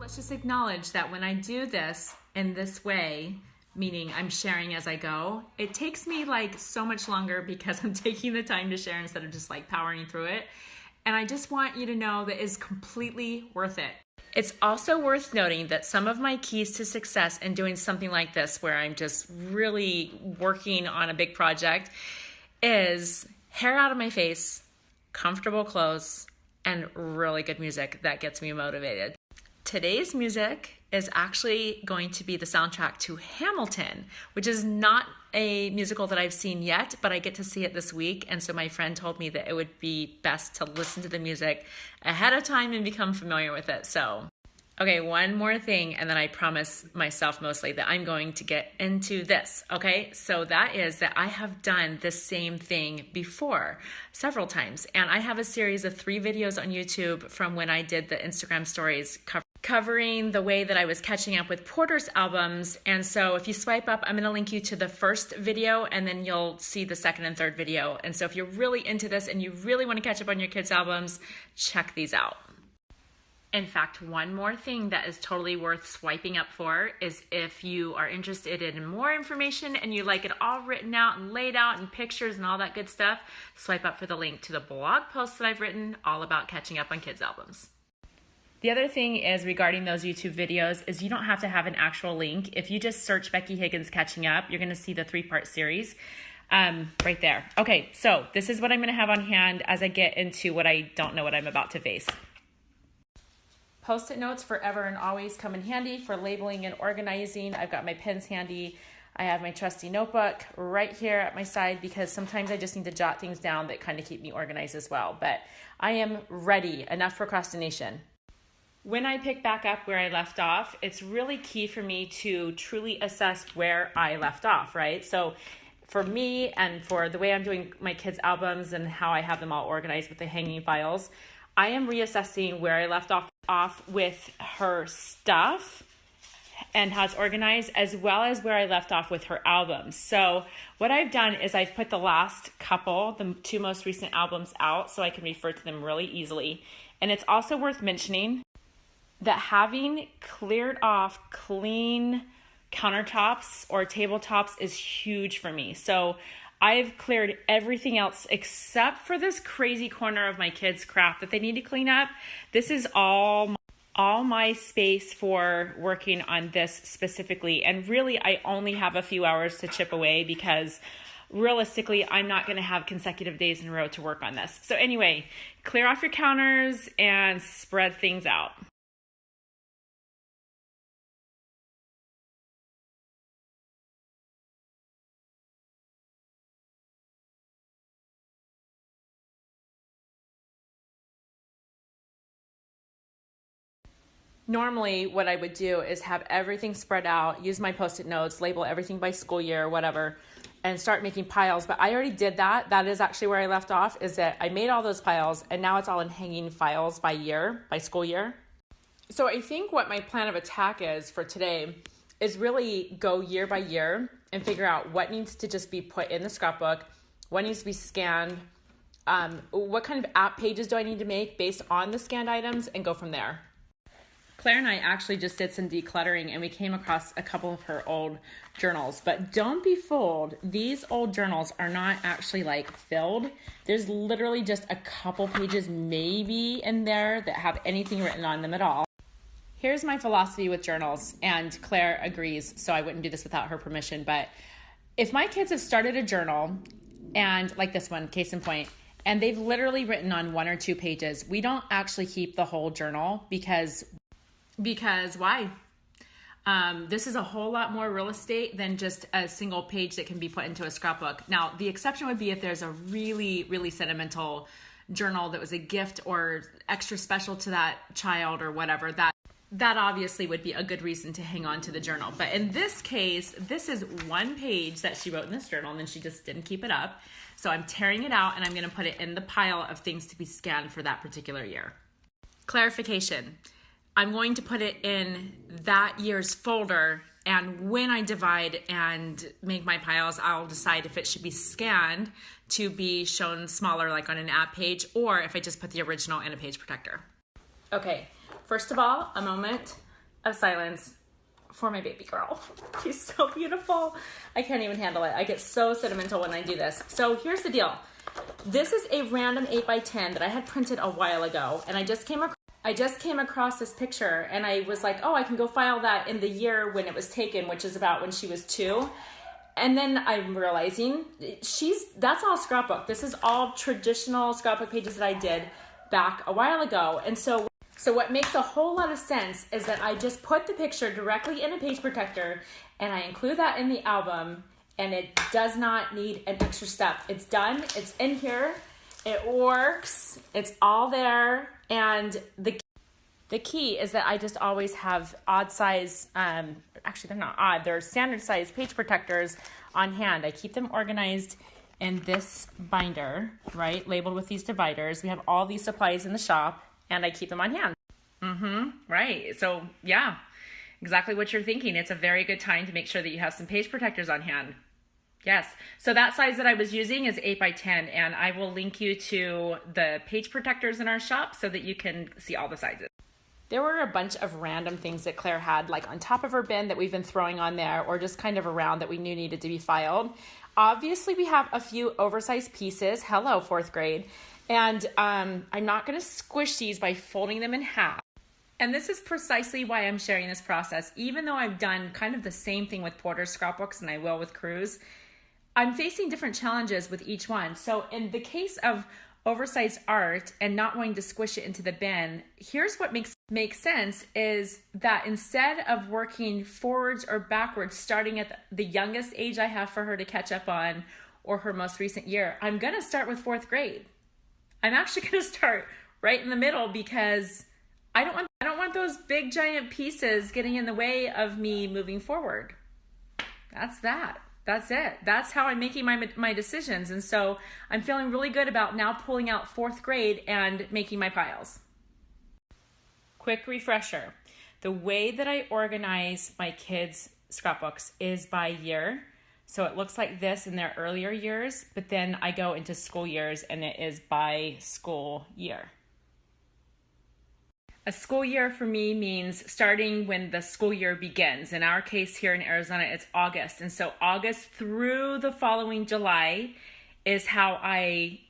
let's just acknowledge that when I do this in this way, meaning I'm sharing as I go, it takes me like so much longer because I'm taking the time to share instead of just like powering through it. And I just want you to know that it's completely worth it. It's also worth noting that some of my keys to success in doing something like this, where I'm just really working on a big project, is hair out of my face, comfortable clothes, and really good music that gets me motivated. Today's music is actually going to be the soundtrack to Hamilton, which is not a musical that I've seen yet, but I get to see it this week. And so my friend told me that it would be best to listen to the music ahead of time and become familiar with it. So, okay, one more thing, and then I promise myself mostly that I'm going to get into this, okay? So that is that I have done the same thing before several times. And I have a series of 3 videos on YouTube from when I did the Instagram stories covering the way that I was catching up with Porter's albums. And so if you swipe up, I'm going to link you to the first video, and then you'll see the second and third video. And so if you're really into this and you really want to catch up on your kids' albums, check these out. In fact, one more thing that is totally worth swiping up for is if you are interested in more information and you like it all written out and laid out and pictures and all that good stuff, swipe up for the link to the blog post that I've written all about catching up on kids' albums. The other thing is regarding those YouTube videos is you don't have to have an actual link. If you just search Becky Higgins Catching Up, you're going to see the 3-part series right there. Okay, so this is what I'm going to have on hand as I get into what I don't know what I'm about to face. Post-it notes forever and always come in handy for labeling and organizing. I've got my pens handy. I have my trusty notebook right here at my side because sometimes I just need to jot things down that kind of keep me organized as well. But I am ready. Enough procrastination. When I pick back up where I left off, it's really key for me to truly assess where I left off, right? So for me and for the way I'm doing my kids' albums and how I have them all organized with the hanging files, I am reassessing where I left off with her stuff and how it's organized, as well as where I left off with her albums. So what I've done is I've put the last couple, the 2 most recent albums out so I can refer to them really easily. And it's also worth mentioning that having cleared off clean countertops or tabletops is huge for me. So I've cleared everything else except for this crazy corner of my kids' crap that they need to clean up. This is all my space for working on this specifically. And really, I only have a few hours to chip away because realistically, I'm not going to have consecutive days in a row to work on this. So anyway, clear off your counters and spread things out. Normally, what I would do is have everything spread out, use my Post-it notes, label everything by school year or whatever, and start making piles. But I already did that. That is actually where I left off, is that I made all those piles, and now it's all in hanging files by year, by school year. So I think what my plan of attack is for today is really go year by year and figure out what needs to just be put in the scrapbook, what needs to be scanned, what kind of app pages do I need to make based on the scanned items, and go from there. Claire and I actually just did some decluttering and we came across a couple of her old journals, but don't be fooled. These old journals are not actually like filled. There's literally just a couple pages maybe in there that have anything written on them at all. Here's my philosophy with journals, and Claire agrees, so I wouldn't do this without her permission, but if my kids have started a journal, and like this one, case in point, and they've literally written on 1 or 2 pages, we don't actually keep the whole journal because why? This is a whole lot more real estate than just a single page that can be put into a scrapbook. Now, the exception would be if there's a really, really sentimental journal that was a gift or extra special to that child or whatever. That obviously would be a good reason to hang on to the journal. But in this case, this is 1 page that she wrote in this journal and then she just didn't keep it up. So I'm tearing it out and I'm going to put it in the pile of things to be scanned for that particular year. Clarification. I'm going to put it in that year's folder, and when I divide and make my piles, I'll decide if it should be scanned to be shown smaller like on an app page, or if I just put the original in a page protector. Okay, first of all, a moment of silence for my baby girl. She's so beautiful. I can't even handle it. I get so sentimental when I do this. So here's the deal. This is a random 8x10 that I had printed a while ago, and I just came across this picture, and I was like, oh, I can go file that in the year when it was taken, which is about when she was 2. And then I'm realizing that's all scrapbook. This is all traditional scrapbook pages that I did back a while ago. And so what makes a whole lot of sense is that I just put the picture directly in a page protector, and I include that in the album, and it does not need an extra step. It's done. It's in here. It works. It's all there. And the key is that I just always have odd size, actually they're not odd, they're standard size page protectors on hand. I keep them organized in this binder, right, labeled with these dividers. We have all these supplies in the shop, and I keep them on hand. Right, so yeah, exactly what you're thinking. It's a very good time to make sure that you have some page protectors on hand. Yes, so that size that I was using is 8x10, and I will link you to the page protectors in our shop so that you can see all the sizes. There were a bunch of random things that Claire had, like on top of her bin that we've been throwing on there, or just kind of around that we knew needed to be filed. Obviously, we have a few oversized pieces. Hello, 4th grade. And I'm not going to squish these by folding them in half. And this is precisely why I'm sharing this process. Even though I've done kind of the same thing with Porter's scrapbooks, and I will with Cruz, I'm facing different challenges with each one. So in the case of oversized art and not wanting to squish it into the bin, here's what makes sense is that instead of working forwards or backwards, starting at the youngest age I have for her to catch up on, or her most recent year, I'm going to start with 4th grade. I'm actually going to start right in the middle, because I don't want those big giant pieces getting in the way of me moving forward. That's it. That's how I'm making my decisions. And so I'm feeling really good about now pulling out 4th grade and making my piles. Quick refresher. The way that I organize my kids' scrapbooks is by year. So it looks like this in their earlier years, but then I go into school years and it is by school year. A school year for me means starting when the school year begins. In our case here in Arizona, it's August. And so August through the following July is how I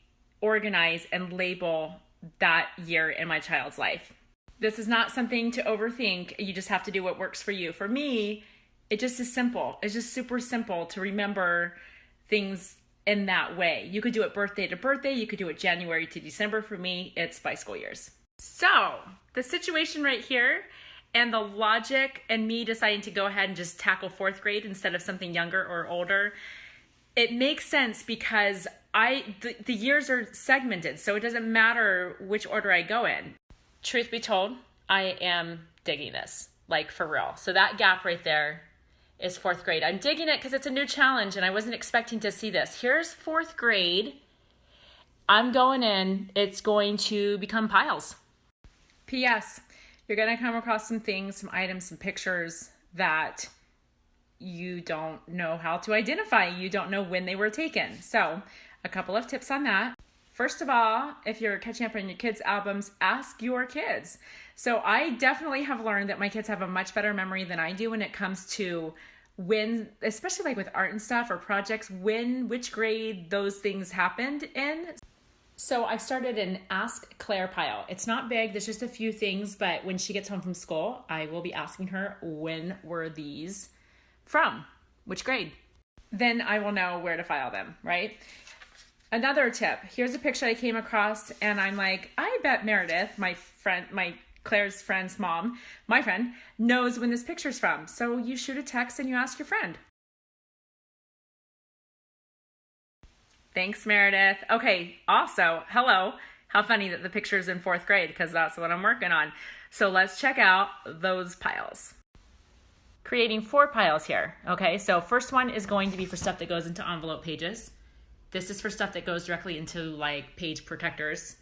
organize and label that year in my child's life. This is not something to overthink. You just have to do what works for you. For me, it just is simple. It's just super simple to remember things in that way. You could do it birthday to birthday. You could do it January to December. For me, it's by school years. So the situation right here and the logic and me deciding to go ahead and just tackle 4th grade instead of something younger or older, it makes sense because the years are segmented, so it doesn't matter which order I go in. Truth be told, I am digging this, like for real. So that gap right there is 4th grade. I'm digging it because it's a new challenge and I wasn't expecting to see this. Here's 4th grade. I'm going in. It's going to become piles. P.S. You're going to come across some things, some items, some pictures that you don't know how to identify. You don't know when they were taken. So a couple of tips on that. First of all, if you're catching up on your kids' albums, ask your kids. So I definitely have learned that my kids have a much better memory than I do when it comes to when, especially like with art and stuff or projects, which grade those things happened in. So I've started an Ask Claire pile. It's not big, there's just a few things, but when she gets home from school, I will be asking her, when were these from? Which grade? Then I will know where to file them, right? Another tip, here's a picture I came across and I'm like, I bet Meredith, Claire's friend's mom, my friend, knows when this picture's from. So you shoot a text and you ask your friend. Thanks, Meredith. Okay, also, hello. How funny that the picture's in 4th grade because that's what I'm working on. So let's check out those piles. Creating 4 piles here. Okay, so first one is going to be for stuff that goes into envelope pages. This is for stuff that goes directly into like page protectors.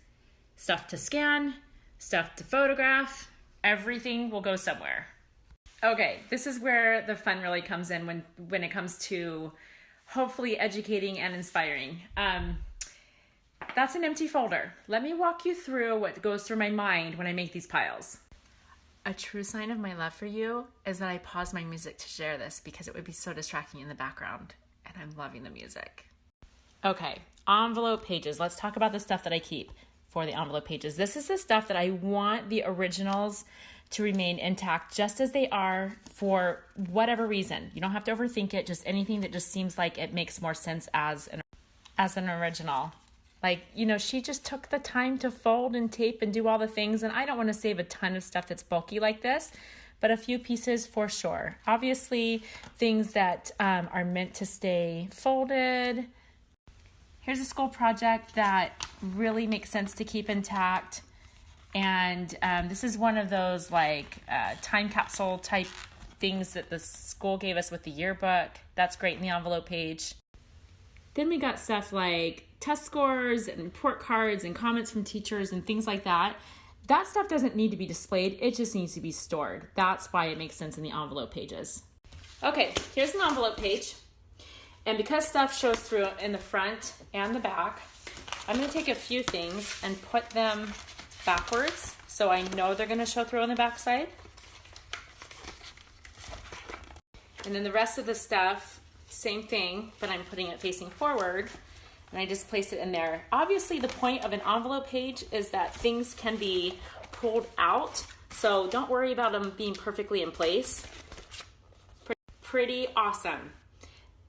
Stuff to scan, stuff to photograph, everything will go somewhere. Okay, this is where the fun really comes in when it comes to hopefully educating and inspiring. That's an empty folder. Let me walk you through what goes through my mind when I make these piles. A true sign of my love for you is that I pause my music to share this because it would be so distracting in the background, and I'm loving the music. Okay, envelope pages. Let's talk about the stuff that I keep for the envelope pages. This is the stuff that I want the originals to remain intact just as they are for whatever reason. You don't have to overthink it, just anything that just seems like it makes more sense as an original. Like, you know, she just took the time to fold and tape and do all the things, and I don't want to save a ton of stuff that's bulky like this, but a few pieces for sure. Obviously, things that are meant to stay folded. Here's a school project that really makes sense to keep intact, and this is one of those like time capsule type things that the school gave us with the yearbook. That's great in the envelope page. Then we got stuff like test scores and report cards and comments from teachers and things like that. That stuff doesn't need to be displayed. It just needs to be stored. That's why it makes sense in the envelope pages. Okay, here's an envelope page. And because stuff shows through in the front and the back, I'm going to take a few things and put them backwards so I know they're going to show through on the back side. And then the rest of the stuff, same thing, but I'm putting it facing forward, and I just place it in there. Obviously, the point of an envelope page is that things can be pulled out, so don't worry about them being perfectly in place. Pretty awesome.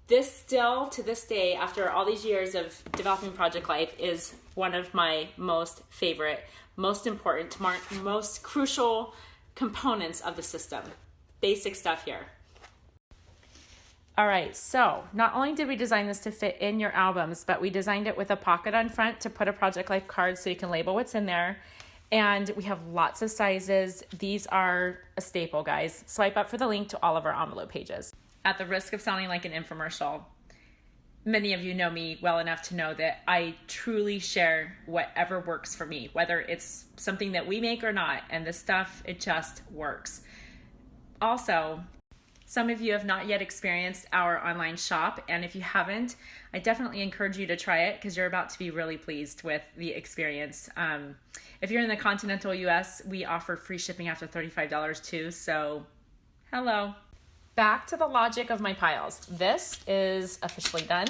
This still, to this day, after all these years of developing Project Life, is one of my most favorite, most important, most crucial components of the system. Basic stuff here. All right, so not only did we design this to fit in your albums, but we designed it with a pocket on front to put a Project Life card so you can label what's in there. And we have lots of sizes. These are a staple, guys. Swipe up for the link to all of our envelope pages. At the risk of sounding like an infomercial, many of you know me well enough to know that I truly share whatever works for me, whether it's something that we make or not. And this stuff, it just works. Also, some of you have not yet experienced our online shop, and if you haven't, I definitely encourage you to try it because you're about to be really pleased with the experience. If you're in the continental US, we offer free shipping after $35 too, so hello. Back to the logic of my piles. This is officially done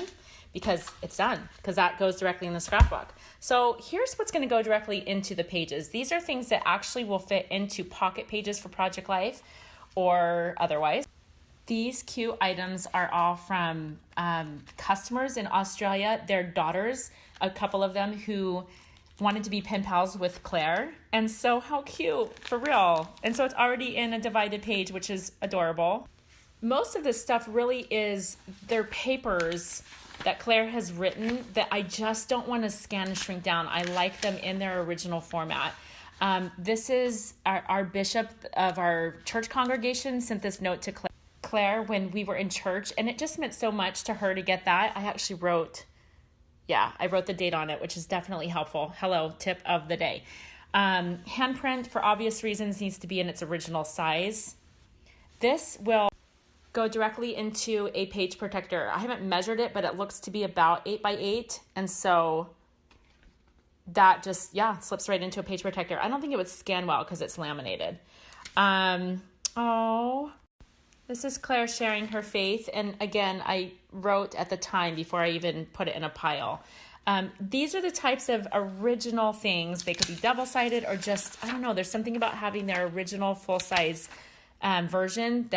because it's done, because that goes directly in the scrapbook. So here's what's going to go directly into the pages. These are things that actually will fit into pocket pages for Project Life or otherwise. These cute items are all from customers in Australia, their daughters, a couple of them who wanted to be pen pals with Claire. And so how cute, for real. And so it's already in a divided page, which is adorable. Most of this stuff really is their papers that Claire has written that I just don't want to scan and shrink down. I like them in their original format. This is our bishop of our church congregation sent this note to Claire when we were in church, and it just meant so much to her to get that. I actually wrote the date on it, which is definitely helpful. Hello, tip of the day. Handprint, for obvious reasons, needs to be in its original size. This will go directly into a page protector. I haven't measured it, but it looks to be about 8 by 8, and so that just, slips right into a page protector. I don't think it would scan well because it's laminated. This is Claire sharing her faith, and again, I wrote at the time before I even put it in a pile. These are the types of original things. They could be double-sided or just, I don't know, there's something about having their original full-size version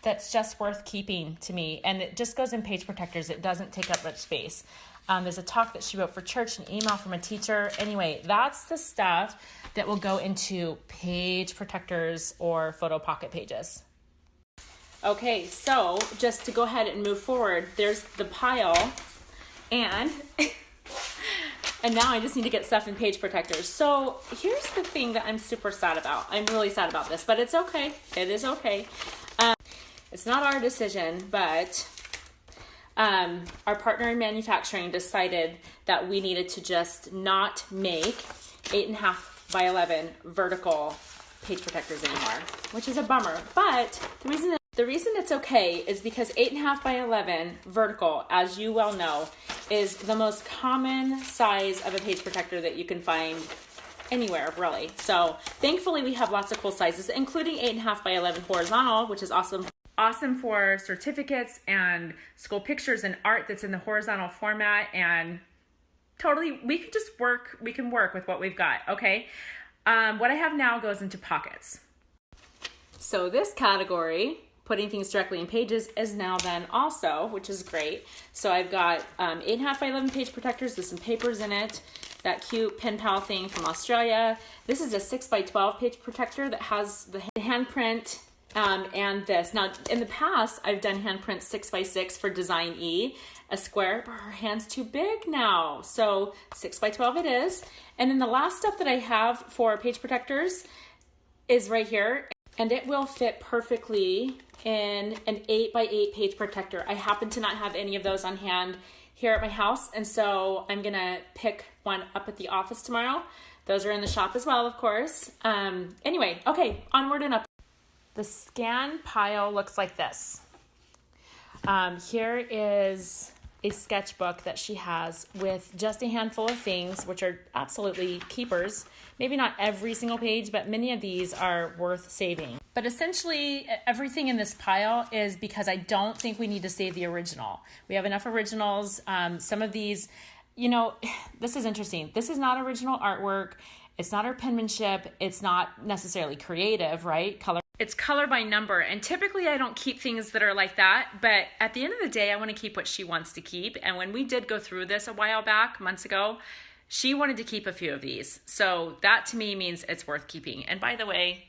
that's just worth keeping to me, and it just goes in page protectors. It doesn't take up much space. There's a talk that she wrote for church, an email from a teacher. Anyway, that's the stuff that will go into page protectors or photo pocket pages. Okay, so just to go ahead and move forward, there's the pile, and now I just need to get stuff in page protectors. So here's the thing that I'm super sad about. I'm really sad about this, but it's okay. It is okay. It's not our decision, but our partner in manufacturing decided that we needed to just not make 8.5 by 11 vertical page protectors anymore, which is a bummer. But the reason it's okay is because 8.5 by 11 vertical, as you well know, is the most common size of a page protector that you can find anywhere really. So thankfully we have lots of cool sizes, including 8.5 by 11 horizontal, which is awesome. Awesome for certificates and school pictures and art that's in the horizontal format, and totally we can work with what we've got. Okay. What I have now goes into pockets. So this category, putting things directly in pages, is now then also, which is great. So I've got 8.5 by 11 page protectors with some papers in it. That cute pen pal thing from Australia. This is a 6 by 12 page protector that has the handprint and this. Now, in the past, I've done handprint 6 by 6 for Design E, a square, but her hand's too big now. So 6 by 12 it is. And then the last stuff that I have for page protectors is right here, and it will fit perfectly in an 8 by 8 page protector. I happen to not have any of those on hand here at my house, and so I'm gonna pick one up at the office tomorrow. Those are in the shop as well, of course. Anyway, okay, onward and up. The scan pile looks like this. Here is a sketchbook that she has with just a handful of things, which are absolutely keepers. Maybe not every single page, but many of these are worth saving. But essentially, everything in this pile is because I don't think we need to save the original. We have enough originals. Some of these, you know, this is interesting. This is not original artwork. It's not her penmanship. It's not necessarily creative, right? It's color by number, and typically I don't keep things that are like that, but at the end of the day, I want to keep what she wants to keep. And when we did go through this a while back, months ago, she wanted to keep a few of these. So that to me means it's worth keeping. And by the way,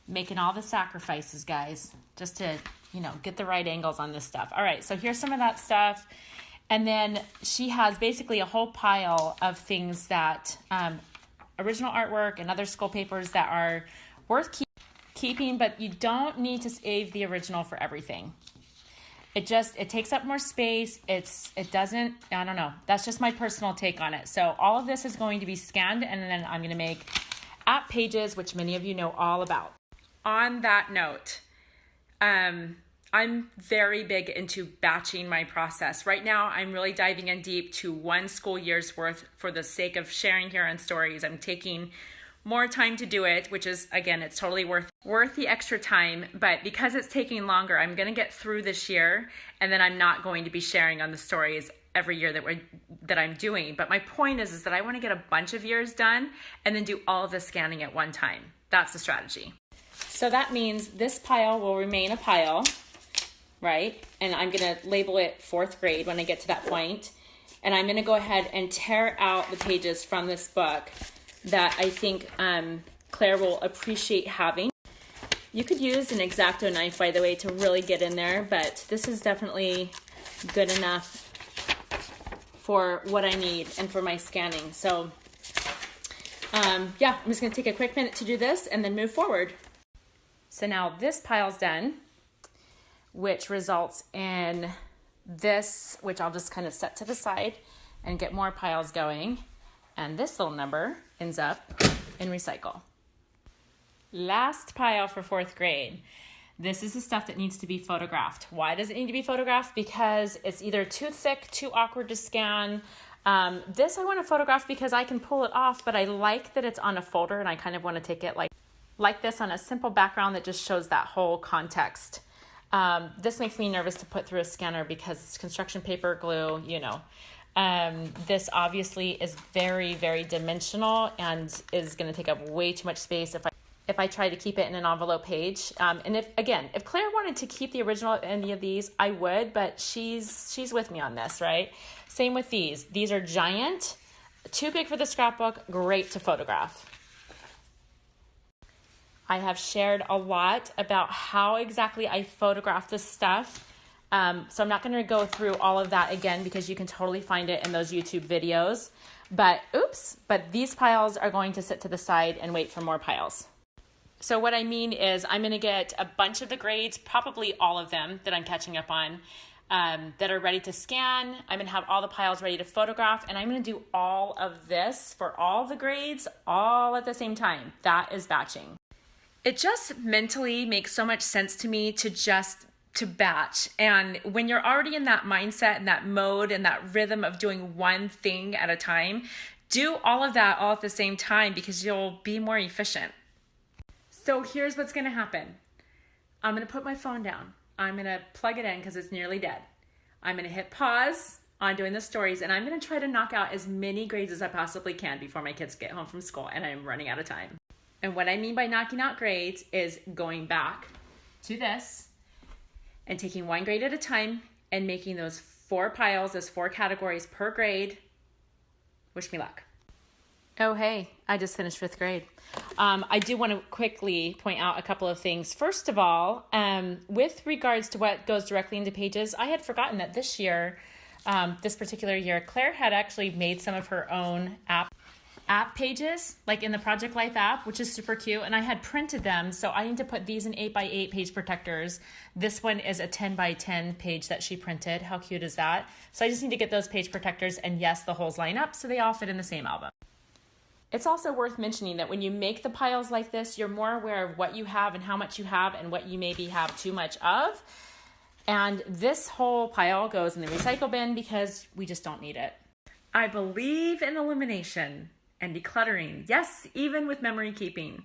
making all the sacrifices, guys, just to, you know, get the right angles on this stuff. All right, so here's some of that stuff. And then she has basically a whole pile of things that, original artwork and other school papers that are worth keeping, but you don't need to save the original for everything. It takes up more space. It doesn't, I don't know. That's just my personal take on it. So all of this is going to be scanned, and then I'm going to make app pages, which many of you know all about. On that note, I'm very big into batching my process. Right now, I'm really diving in deep to one school year's worth for the sake of sharing here on Stories. I'm taking more time to do it, which is, again, it's totally worth the extra time. But because it's taking longer, I'm going to get through this year, and then I'm not going to be sharing on the Stories every year that I'm doing. But my point is that I want to get a bunch of years done and then do all of the scanning at one time. That's the strategy. So that means this pile will remain a pile, right? And I'm going to label it 4th grade when I get to that point. And I'm going to go ahead and tear out the pages from this book that I think Claire will appreciate having. You could use an X-Acto knife, by the way, to really get in there, but this is definitely good enough for what I need and for my scanning. So yeah, I'm just gonna take a quick minute to do this and then move forward. So now this pile's done, which results in this, which I'll just kind of set to the side and get more piles going. And this little number ends up in recycle. Last pile for 4th grade. This is the stuff that needs to be photographed. Why does it need to be photographed? Because it's either too thick, too awkward to scan. This I want to photograph because I can pull it off, but I like that it's on a folder, and I kind of want to take it like this on a simple background that just shows that whole context. This makes me nervous to put through a scanner because it's construction paper, glue, you know. This obviously is very, very dimensional and is going to take up way too much space if I try to keep it in an envelope page. And if Claire wanted to keep the original of any of these, I would, but she's with me on this, right? Same with these. These are giant, too big for the scrapbook, great to photograph. I have shared a lot about how exactly I photograph this stuff. So I'm not going to go through all of that again because you can totally find it in those YouTube videos. But these piles are going to sit to the side and wait for more piles. So what I mean is I'm going to get a bunch of the grades, probably all of them that I'm catching up on, that are ready to scan. I'm going to have all the piles ready to photograph, and I'm going to do all of this for all the grades all at the same time. That is batching. It just mentally makes so much sense to me to batch. And when you're already in that mindset and that mode and that rhythm of doing one thing at a time, Do all of that all at the same time because you'll be more efficient. So here's what's going to happen. I'm going to put my phone down. I'm going to plug it in because it's nearly dead. I'm going to hit pause on doing the stories, and I'm going to try to knock out as many grades as I possibly can before my kids get home from school, and I'm running out of time. And what I mean by knocking out grades is going back to this and taking one grade at a time and making those 4 piles, those 4 categories per grade. Wish me luck. Oh, hey, I just finished 5th grade. I do want to quickly point out a couple of things. First of all, with regards to what goes directly into Pages, I had forgotten that this year, this particular year, Claire had actually made some of her own app pages, like in the Project Life app, which is super cute, and I had printed them, so I need to put these in 8x8 page protectors. This one is a 10x10 page that she printed. How cute is that? So I just need to get those page protectors, and yes, the holes line up, so they all fit in the same album. It's also worth mentioning that when you make the piles like this, you're more aware of what you have and how much you have and what you maybe have too much of. And this whole pile goes in the recycle bin because we just don't need it. I believe in elimination and decluttering. Yes, even with memory keeping.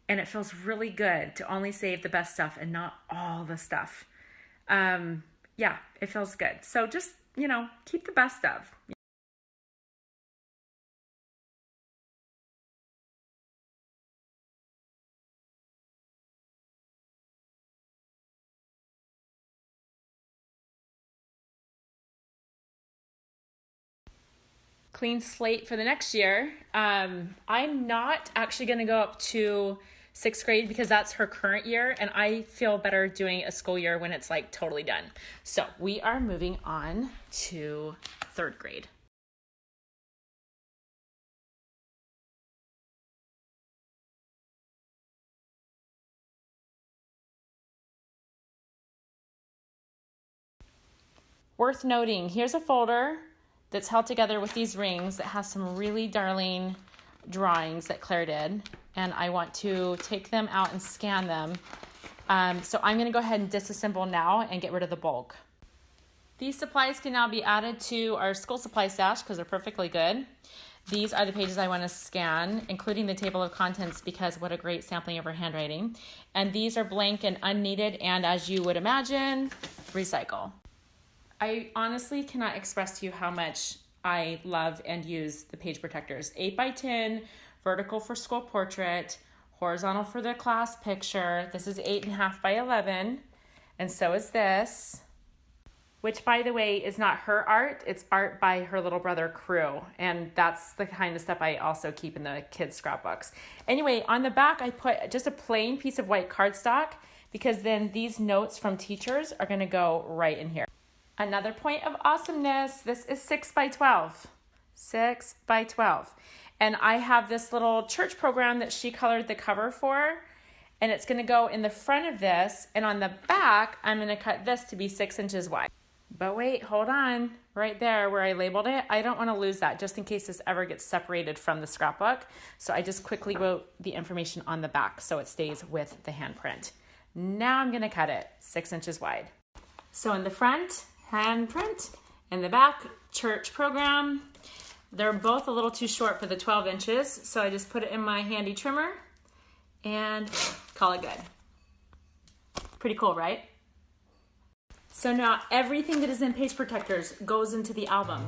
And it feels really good to only save the best stuff and not all the stuff. Yeah, it feels good. So just, keep the best stuff. Clean slate for the next year. I'm not actually going to go up to 6th grade because that's her current year, and I feel better doing a school year when it's like totally done. So we are moving on to 3rd grade. Worth noting, here's a folder that's held together with these rings that has some really darling drawings that Claire did, and I want to take them out and scan them. So I'm going to go ahead and disassemble now and get rid of the bulk. These supplies can now be added to our school supply stash because they're perfectly good. These are the pages I want to scan, including the table of contents, because what a great sampling of her handwriting. And these are blank and unneeded, and as you would imagine, recycle. I honestly cannot express to you how much I love and use the page protectors. 8x10, vertical for school portrait, horizontal for the class picture. This is 8.5 by 11, and so is this, which, by the way, is not her art. It's art by her little brother, Crew, and that's the kind of stuff I also keep in the kids' scrapbooks. Anyway, on the back, I put just a plain piece of white cardstock because then these notes from teachers are going to go right in here. Another point of awesomeness, this is 6x12. 6x12. And I have this little church program that she colored the cover for, and it's going to go in the front of this, and on the back, I'm going to cut this to be 6 inches wide. But wait, hold on. Right there where I labeled it, I don't want to lose that just in case this ever gets separated from the scrapbook. So I just quickly wrote the information on the back so it stays with the handprint. Now I'm going to cut it 6 inches wide. So in the front, handprint, in the back, church program. They're both a little too short for the 12 inches, so I just put it in my handy trimmer and call it good. Pretty cool, right? So now everything that is in page protectors goes into the album.